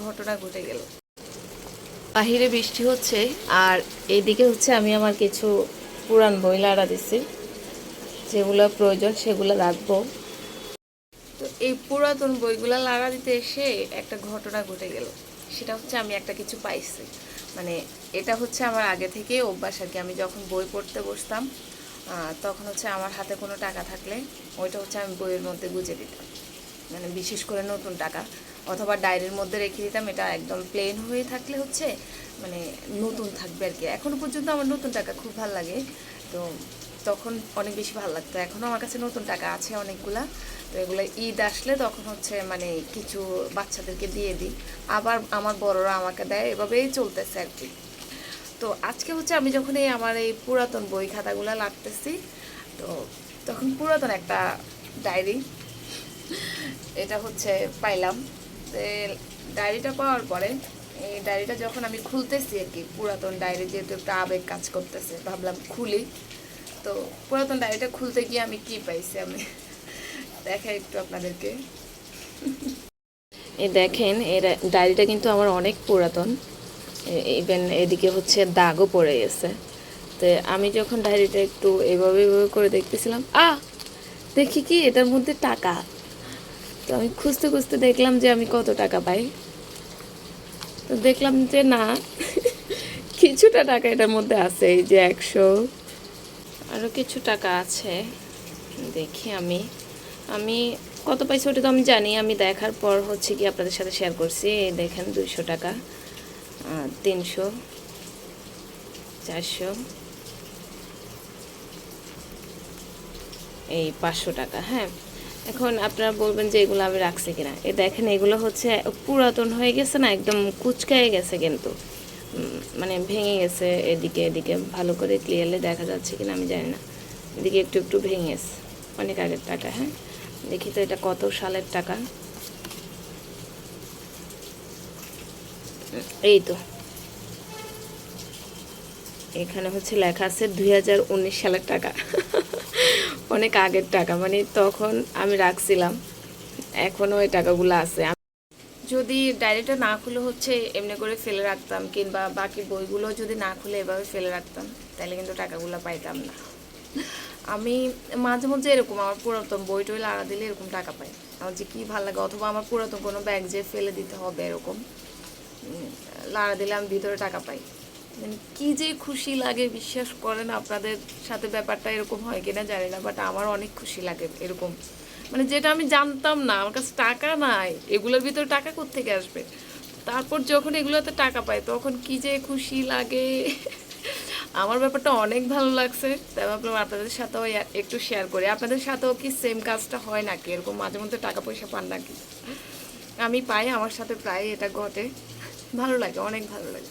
ঘটনা ঘটে গেল। বাহিরে বৃষ্টি হচ্ছে আর এইদিকে হচ্ছে আমি আমার কিছু পুরান বই লাড়া দিছি, যেগুলো প্রয়োজন সেগুলো রাখবো। তো এই পুরাতন বইগুলো লাড়া দিতে এসে একটা ঘটনা ঘটে গেল। সেটা হচ্ছে আমি একটা কিছু পাইছি, মানে এটা হচ্ছে আমার আগে থেকে অভ্যাস আর কি। আমি যখন বই পড়তে বসতাম তখন হচ্ছে আমার হাতে কোনো টাকা থাকলে ওইটা হচ্ছে আমি বইয়ের মধ্যে গুজে দিতাম, মানে বিশেষ করে নতুন টাকা, অথবা ডায়েরির মধ্যে রেখে দিতাম। এটা একদম প্লেন হয়ে থাকলে হচ্ছে মানে নতুন থাকবে আর কি। এখনও পর্যন্ত আমার নতুন টাকা খুব ভালো লাগে, তো তখন অনেক বেশি ভালো লাগতো। এখনও আমার কাছে নতুন টাকা আছে অনেকগুলা। তো এগুলো ঈদ আসলে তখন হচ্ছে মানে কিছু বাচ্চাদেরকে দিয়ে দিই, আবার আমার বড়রা আমাকে দেয়, এভাবেই চলতেছে আর কি। তো আজকে হচ্ছে আমি যখন আমার এই পুরাতন বই খাতাগুলো লাগতেছি, তো তখন পুরাতন একটা ডায়েরি এটা হচ্ছে পাইলাম। তো ডায়েরিটা পাওয়ার পরে এই ডায়েরিটা যখন আমি খুলতেছি আর কি, পুরাতন ডায়েরি যেহেতু একটা আবেগ কাজ করতেছে, ভাবলাম খুলি। তো পুরাতন ডায়েরিটা খুলতে গিয়ে আমি কি পাইছি আমি দেখাই একটু আপনাদেরকে। এই দেখেন, এই ডায়েরিটা কিন্তু আমার অনেক পুরাতন, ইভেন এদিকে হচ্ছে দাগও পড়ে গেছে। তো আমি যখন ডায়েরিটা একটু এভাবে এভাবে করে দেখতেছিলাম, দেখি কি এটার মধ্যে টাকা। তো আমি খুঁজতে খুঁজতে দেখলাম যে আমি কত টাকা পাই। তো দেখলাম যে না, কিছুটা টাকা এটার মধ্যে আছে, এই যে 100, আরও কিছু টাকা আছে। দেখি আমি আমি কত পাইছি ওটা তো আমি জানি, আমি দেখার পর হচ্ছে কি আপনাদের সাথে শেয়ার করছি। এই দেখেন 200 টাকা, 300, 400, এই 500 টাকা। হ্যাঁ, এখন আপনারা বলবেন যে এগুলো আমি রাখছি কিনা। এ দেখেন, এগুলো হচ্ছে পুরাতন হয়ে গেছে না, একদম কুচকায়ে গেছে, কিন্তু মানে ভেঙে গেছে। এদিকে এদিকে ভালো করে ক্লিয়ারলি দেখা যাচ্ছে কিনা আমি জানি না, এদিকে একটু একটু ভেঙে গেছে, অনেক আগের টাকা। হ্যাঁ, দেখি তো এটা কত সালের টাকা। এই তো এখানে হচ্ছে লেখা আছে 2019 সালের টাকা অনেক আগের টাকা, মানে তখন আমি রাখছিলাম, এখনও ওই টাকাগুলো আছে। যদি ডায়েরিটা না খুলে হচ্ছে এমনি করে ফেলে রাখতাম, কিংবা বাকি বইগুলো যদি না খুলে এভাবে ফেলে রাখতাম, তাহলে কিন্তু টাকাগুলো পাইতাম না। আমি মাঝে মধ্যে এরকম আমার পুরাতন বই টই লাগা দিলে এরকম টাকা পাই, আমার যে কী ভালো লাগে। অথবা আমার পুরাতন কোনো ব্যাগ যে ফেলে দিতে হবে এরকম লাগা দিলে আমি ভিতরে টাকা পাই, মানে কী যে খুশি লাগে বিশ্বাস করেন। আপনাদের সাথে ব্যাপারটা এরকম হয় কিনা জানি না, বাট আমার অনেক খুশি লাগে এরকম, মানে যেটা আমি জানতাম না, আমার কাছে টাকা নাই, এগুলোর ভিতরে টাকা কোত্থেকে আসবে। তারপর যখন এগুলোতে টাকা পাই তখন কি যে খুশি লাগে আমার ব্যাপারটা অনেক ভালো লাগছে, তাই ভাবলাম আপনাদের সাথেও একটু শেয়ার করি। আপনাদের সাথেও কি সেম কাজটা হয় নাকি, এরকম মাঝে মধ্যে টাকা পয়সা পান নাকি? আমি পাই, আমার সাথে প্রায় এটা ঘটে, ভালো লাগে, অনেক ভালো লাগে।